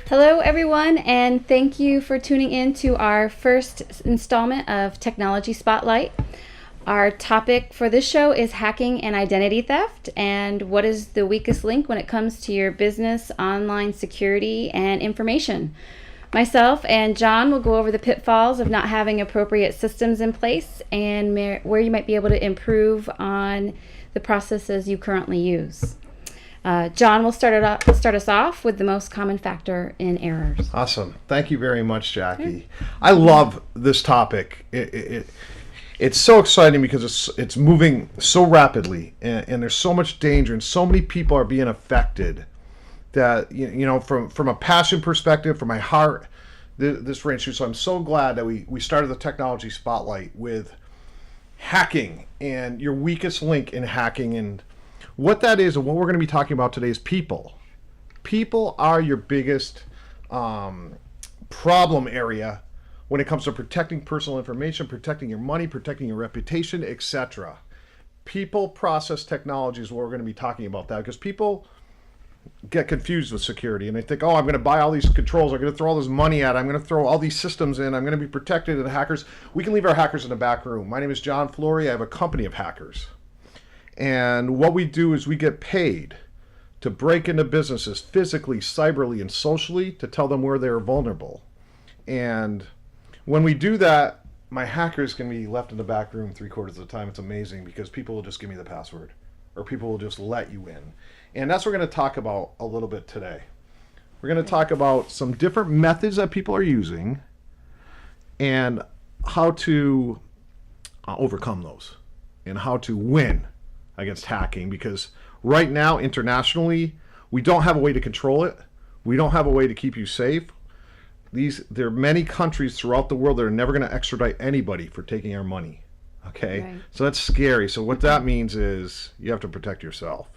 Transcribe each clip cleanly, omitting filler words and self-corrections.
Hello, everyone, and thank you for tuning in to our first installment of Technology Spotlight. Our topic for this show is hacking and identity theft, and what is the weakest link when it comes to your business, online security, and information. Myself and John will go over the pitfalls of not having appropriate systems in place and where you might be able to improve on the processes you currently use. John will start us off with the most common factor in errors. Awesome. Thank you very much, Jackie. I love this topic. It's so exciting because it's moving so rapidly, and there's so much danger, and so many people are being affected that, from a passion perspective, from my heart, this rings true. So I'm so glad that we started the Technology Spotlight with hacking and your weakest link in hacking. And what that is, and what we're going to be talking about today, is people. People are your biggest problem area when it comes to protecting personal information, protecting your money, protecting your reputation, etc. People, process, technology is what we're going to be talking about that, because people get confused with security and they think, oh, I'm going to buy all these controls, I'm going to throw all this money at it, I'm going to throw all these systems in, I'm going to be protected, and hackers, we can leave our hackers in the back room. My name is John Flory. I have a company of hackers. And what we do is we get paid to break into businesses physically, cyberly, and socially to tell them where they're vulnerable. And when we do that, my hackers can be left in the back room 3/4 of the time. It's amazing because people will just give me the password, or people will just let you in. And that's what we're going to talk about a little bit today. We're going to talk about some different methods that people are using and how to overcome those and how to win against hacking, because right now internationally we don't have a way to control it. We don't have a way to keep you safe. There are many countries throughout the world that are never going to extradite anybody for taking our money. Okay, right. So that's scary. So what that means is you have to protect yourself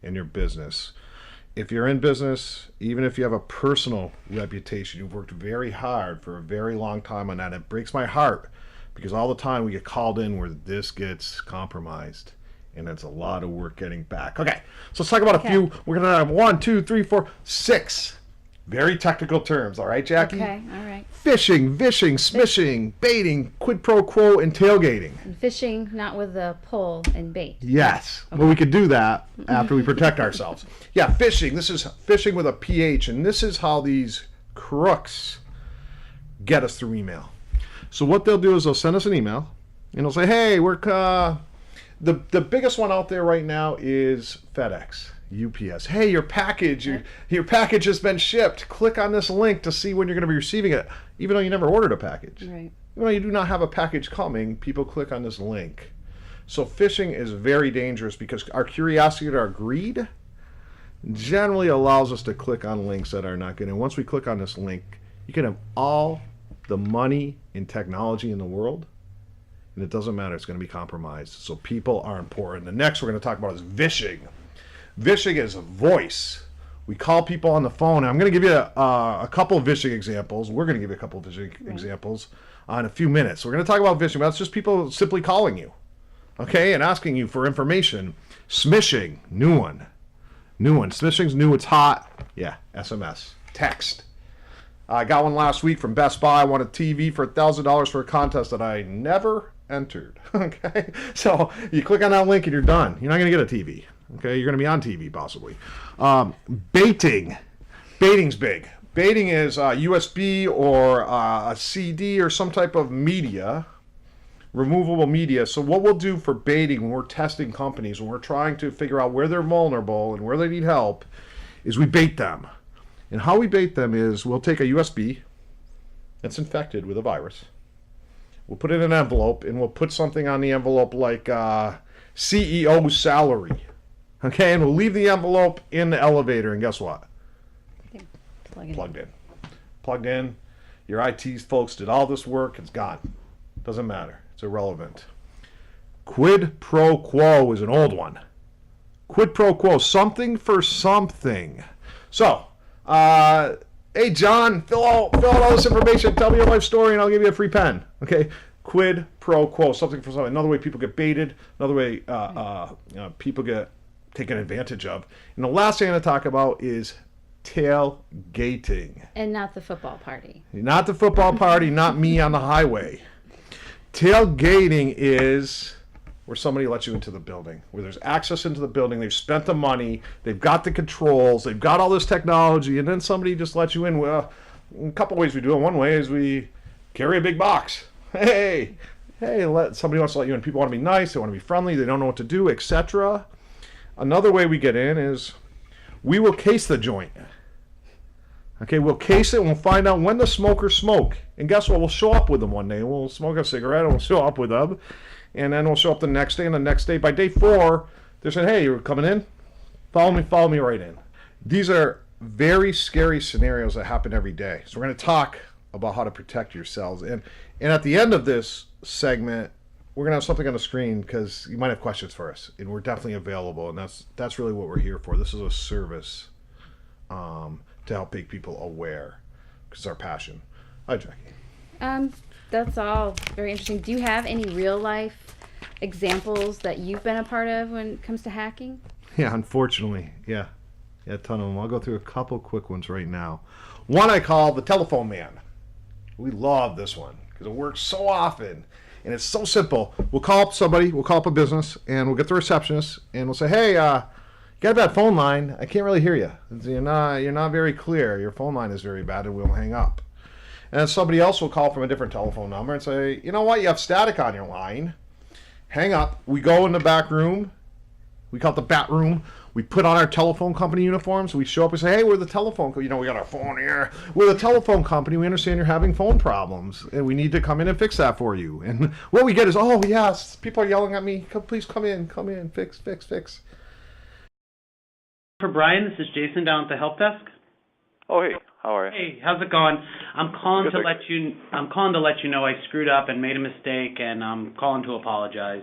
and your business. If you're in business, even if you have a personal reputation, you've worked very hard for a very long time on that. It breaks my heart because all the time we get called in where this gets compromised. And it's a lot of work getting back. Okay, so let's talk about a few. We're going to have 1, 2, 3, 4, 6 very technical terms. All right, Jackie? Okay, all right. Phishing, vishing, smishing, baiting, quid pro quo, and tailgating. And fishing, not with a pole and bait. Yes, okay. Well, we could do that after we protect ourselves. Yeah, phishing. This is phishing with a PH, and this is how these crooks get us through email. So what they'll do is they'll send us an email, and they'll say, hey, we're... The biggest one out there right now is FedEx, UPS. Hey, your package has been shipped. Click on this link to see when you're going to be receiving it, even though you never ordered a package. Right. Even though you do not have a package coming, people click on this link. So phishing is very dangerous because our curiosity and our greed generally allows us to click on links that are not good. And once we click on this link, you can have all the money and technology in the world, and it doesn't matter. It's going to be compromised. So people are important. The next we're going to talk about is vishing. Vishing is a voice. We call people on the phone. I'm going to give you a couple of vishing examples. We're going to give you a couple of vishing examples in a few minutes. We're going to talk about vishing. That's just people simply calling you, okay, and asking you for information. Smishing, new one. Smishing's new. It's hot. Yeah, SMS, text. I got one last week from Best Buy. I won a TV for $1,000 for a contest that I never entered. Okay, so you click on that link and you're done. You're not going to get a TV. Okay, you're going to be on TV possibly. Baiting. Baiting's big. Baiting is USB or a CD or some type of media, removable media. So what we'll do for baiting when we're testing companies, when we're trying to figure out where they're vulnerable and where they need help, is we bait them. And how we bait them is we'll take a USB that's infected with a virus. We'll put it in an envelope, and we'll put something on the envelope like CEO salary. Okay, and we'll leave the envelope in the elevator, and guess what? Plugged in. Plugged in. Your IT folks did all this work. It's gone. Doesn't matter. It's irrelevant. Quid pro quo is an old one. Quid pro quo, something for something. So, hey, John, fill out all this information. Tell me your life story, and I'll give you a free pen. Okay, quid pro quo, something for something. Another way people get baited. Another way people get taken advantage of. And the last thing I'm going to talk about is tailgating. And not the football party. Not the football party, not me on the highway. Tailgating is where somebody lets you into the building, where there's access into the building. They've spent the money, they've got the controls, they've got all this technology, and then somebody just lets you in. Well, a couple ways we do it. One way is we carry a big box. Hey, somebody wants to let you in. People want to be nice, they want to be friendly, they don't know what to do, etc. Another way we get in is we will case the joint. Okay, we'll case it and we'll find out when the smokers smoke. And guess what? We'll show up with them one day. We'll smoke a cigarette and we'll show up with them. And then we'll show up the next day, and the next day. By day 4, they're saying, hey, you're coming in? Follow me right in. These are very scary scenarios that happen every day. So we're going to talk about how to protect yourselves. And at the end of this segment, we're going to have something on the screen because you might have questions for us. And we're definitely available. And that's really what we're here for. This is a service to help make people aware, because it's our passion. Hi, Jackie. That's all very interesting. Do you have any real life examples that you've been a part of when it comes to hacking? Yeah, unfortunately. Yeah, a ton of them. I'll go through a couple quick ones right now. One I call the telephone man. We love this one because it works so often and it's so simple. We'll call up somebody, we'll call up a business, and we'll get the receptionist and we'll say, hey, you got a bad phone line. I can't really hear you. You're not very clear. Your phone line is very bad, and we'll hang up. And then somebody else will call from a different telephone number and say, you know what? You have static on your line. Hang up. We go in the back room. We call it the bat room. We put on our telephone company uniforms. We show up and say, hey, we're the telephone. We got our phone here. We're the telephone company. We understand you're having phone problems, and we need to come in and fix that for you. And what we get is, oh, yes, people are yelling at me. Please come in, fix. For Brian, this is Jason down at the help desk. Oh, hey, how are you? Hey, how's it going? I'm calling Good, to let you know I screwed up and made a mistake, and I'm calling to apologize.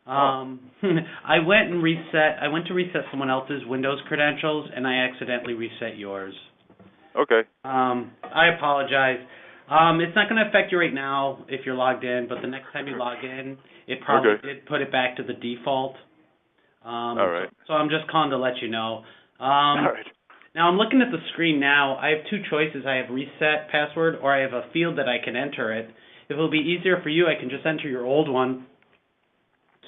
I went to reset someone else's Windows credentials, and I accidentally reset yours. Okay. I apologize. It's not going to affect you right now if you're logged in, but the next time you log in, it probably did put it back to the default. All right. So I'm just calling to let you know. All right. Now I'm looking at the screen now. I have two choices. I have reset password, or I have a field that I can enter it. If it'll be easier for you, I can just enter your old one.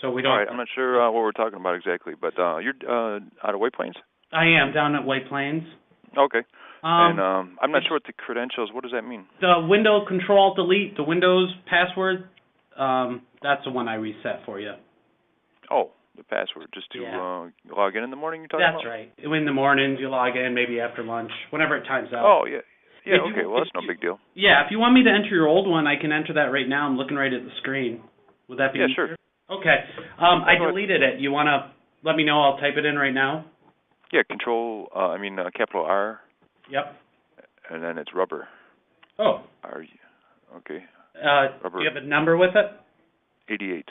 So we don't. All right. I'm not sure what we're talking about exactly, but you're out of White Plains? I am down at White Plains. Okay. And I'm not sure what the credentials. What does that mean? The window Control Delete, the Windows password. That's the one I reset for you. Oh. The password, just to log in the morning you're talking about? That's right. In the mornings, you log in, maybe after lunch, whenever it times out. Oh, yeah. Yeah, okay, well, that's no big deal. Yeah, if you want me to enter your old one, I can enter that right now. I'm looking right at the screen. Would that be easier? Sure. Okay. I deleted it. You want to let me know? I'll type it in right now. Yeah, capital R. Yep. And then it's rubber. Oh. R. Okay. Do you have a number with it? 88.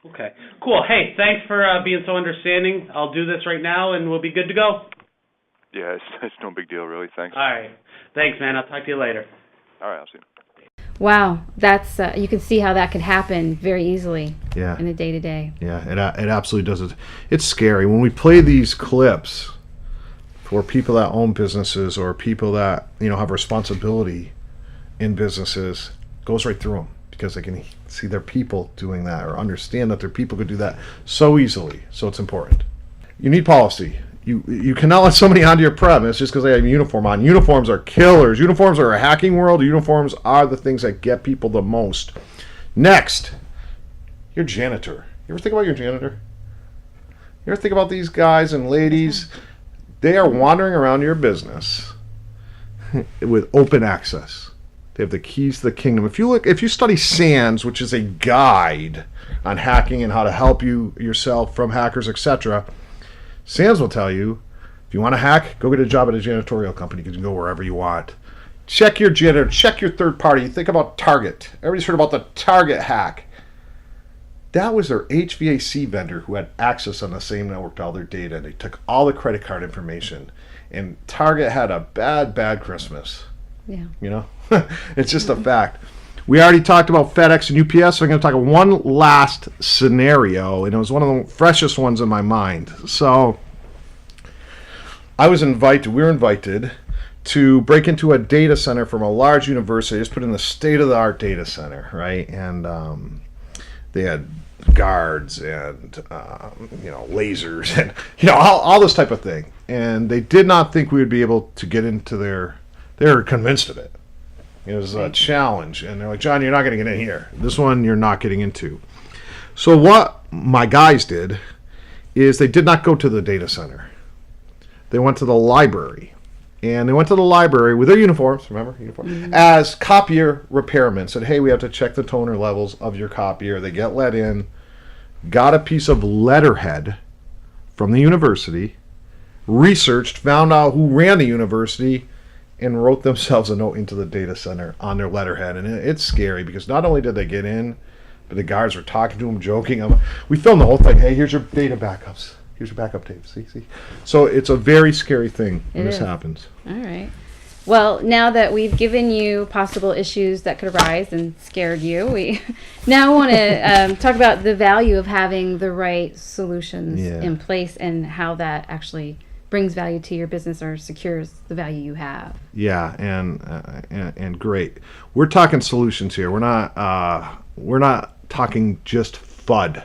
Okay, cool. Hey, thanks for being so understanding. I'll do this right now, and we'll be good to go. Yeah, it's no big deal, really. Thanks. All right. Thanks, man. I'll talk to you later. All right, I'll see you. Wow, that's you can see how that could happen very easily. Yeah. In the day-to-day. Yeah, it absolutely does. It's scary when we play these clips for people that own businesses or people that have responsibility in businesses. It goes right through them, because they can see their people doing that or understand that their people could do that so easily. So it's important. You need policy. You cannot let somebody onto your premise just because they have a uniform on. Uniforms are killers. Uniforms are a hacking world. Uniforms are the things that get people the most. Next, your janitor. You ever think about your janitor? You ever think about these guys and ladies? They are wandering around your business with open access. They have the keys to the kingdom. If you study SANS, which is a guide on hacking and how to help yourself from hackers, etc., SANS will tell you, if you want to hack, go get a job at a janitorial company. You can go wherever you want. Check your janitor. Check your third party. Think about Target. Everybody's heard about the Target hack. That was their HVAC vendor who had access on the same network to all their data. They took all the credit card information. And Target had a bad Christmas. Yeah. It's just a fact. We already talked about FedEx and UPS, so I'm going to talk about one last scenario, and it was one of the freshest ones in my mind. So we were invited to break into a data center from a large university. Just put in the state-of-the-art data center, right? And they had guards and lasers and all this type of thing. And they did not think we would be able to get into their. They were convinced of it. It was a challenge, and they're like, John, you're not going to get in here. This one you're not getting into. So what my guys did is they did not go to the data center. They went to the library. And they went to the library with their uniforms, remember? As copier repairmen. Said, hey, we have to check the toner levels of your copier. They get let in, got a piece of letterhead from the university, researched, found out who ran the university, and wrote themselves a note into the data center on their letterhead. And it's scary because not only did they get in, but the guards were talking to them, joking. We filmed the whole thing. Hey, here's your data backups. Here's your backup tape. See? So it's a very scary thing when this happens. All right. Well, now that we've given you possible issues that could arise and scared you, we now want to talk about the value of having the right solutions in place and how that actually brings value to your business or secures the value you have. Yeah, and great. We're talking solutions here. We're not talking just FUD,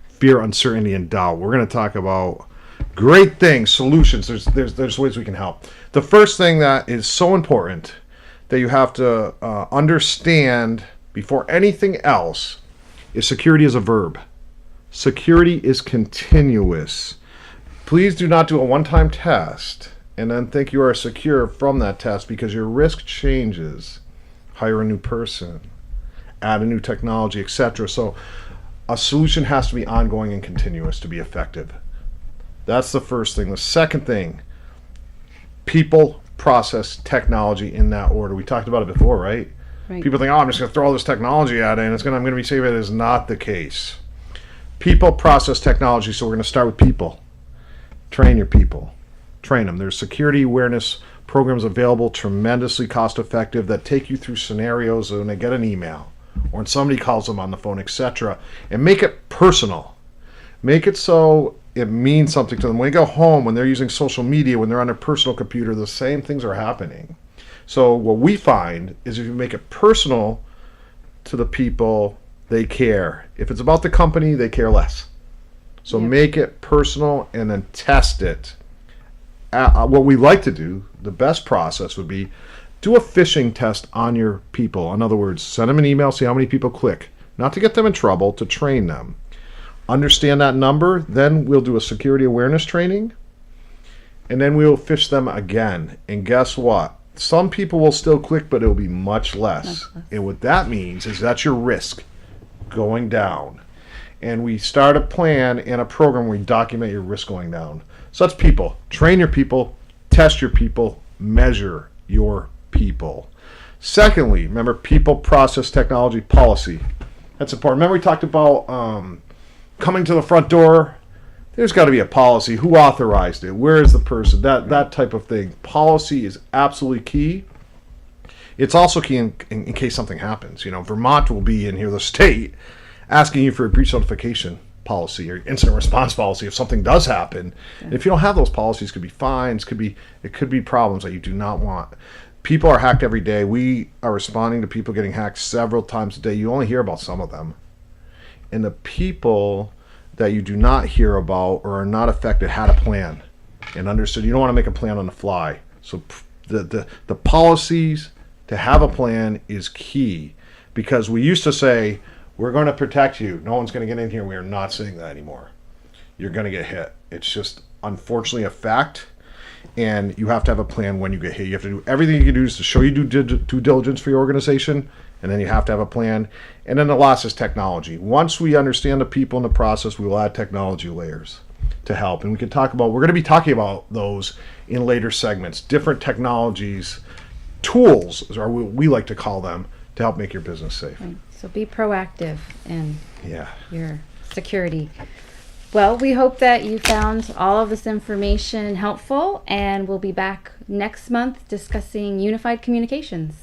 fear, uncertainty, and doubt. We're going to talk about great things, solutions. There's ways we can help. The first thing that is so important that you have to understand before anything else is security is a verb. Security is continuous. Please do not do a one-time test and then think you are secure from that test because your risk changes. Hire a new person, add a new technology, etc. So a solution has to be ongoing and continuous to be effective. That's the first thing. The second thing, people, process, technology in that order. We talked about it before, right? People think, I'm just going to throw all this technology at it and I'm going to be safe. It is not the case. People, process, technology. So we're going to start with people. Train your people. Train them. There's security awareness programs available, tremendously cost effective, that take you through scenarios when they get an email or when somebody calls them on the phone, etc. And make it personal. Make it so it means something to them. When they go home, when they're using social media, when they're on their personal computer, the same things are happening. So what we find is if you make it personal to the people, they care. If it's about the company, they care less. So make it personal and then test it. What we like to do, the best process would be do a phishing test on your people. In other words, send them an email, see how many people click. Not to get them in trouble, to train them. Understand that number, then we'll do a security awareness training, and then we'll phish them again. And guess what? Some people will still click, but it will be much less. And what that means is that's your risk going down. And we start a plan and a program where we document your risk going down. So that's people. Train your people, test your people, measure your people. Secondly, remember people, process, technology, policy. That's important. Remember we talked about coming to the front door. There's got to be a policy. Who authorized it? Where is the person? That type of thing. Policy is absolutely key. It's also key in case something happens. Vermont will be in here, the state, asking you for a breach notification policy or incident response policy if something does happen. And if you don't have those policies, it could be fines, it could be problems that you do not want. People are hacked every day. We are responding to people getting hacked several times a day. You only hear about some of them. And the people that you do not hear about or are not affected had a plan and understood. You don't want to make a plan on the fly. So the policies to have a plan is key, because we used to say, we're going to protect you. No one's going to get in here. We are not saying that anymore. You're going to get hit. It's just unfortunately a fact, and you have to have a plan when you get hit. You have to do everything you can do to show you due diligence for your organization, and then you have to have a plan. And then the last is technology. Once we understand the people in the process, we will add technology layers to help. And we're going to be talking about those in later segments. Different technologies, tools, or we like to call them, to help make your business safe. Right. So be proactive in your security. Well, we hope that you found all of this information helpful, and we'll be back next month discussing unified communications.